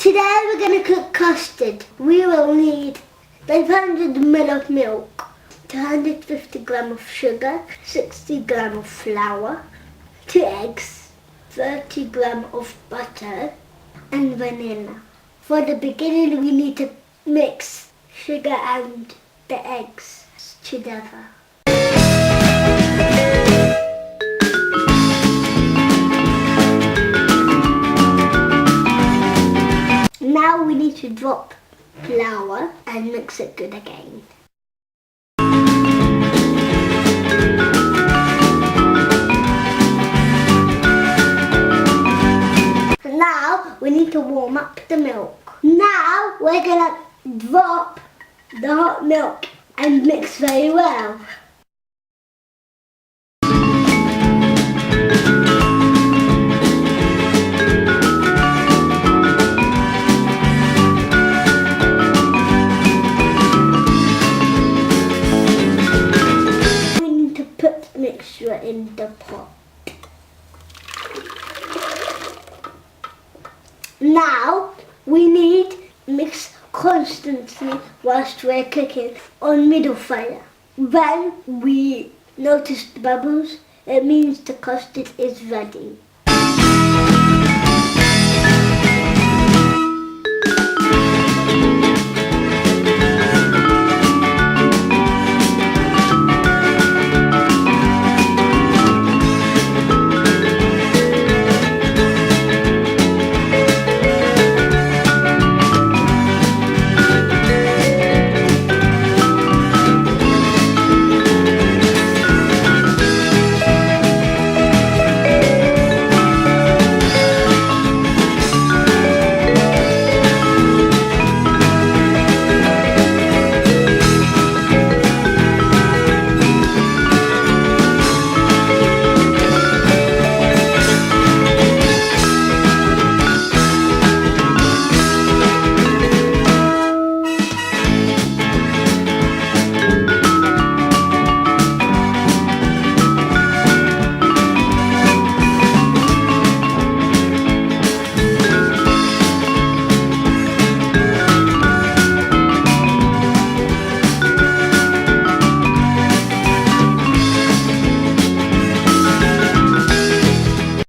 Today we're going to cook custard. We will need 500 ml of milk, 250 grams of sugar, 60 grams of flour, 2 eggs, 30 grams of butter and vanilla. For the beginning we need to mix sugar and the eggs together. Now we need to drop flour and mix it good again. Now we need to warm up the milk. Now we're gonna drop the hot milk and mix very well. Mixture in the pot. Now we need to mix constantly whilst we're cooking on middle fire. When we notice the bubbles, it means the custard is ready.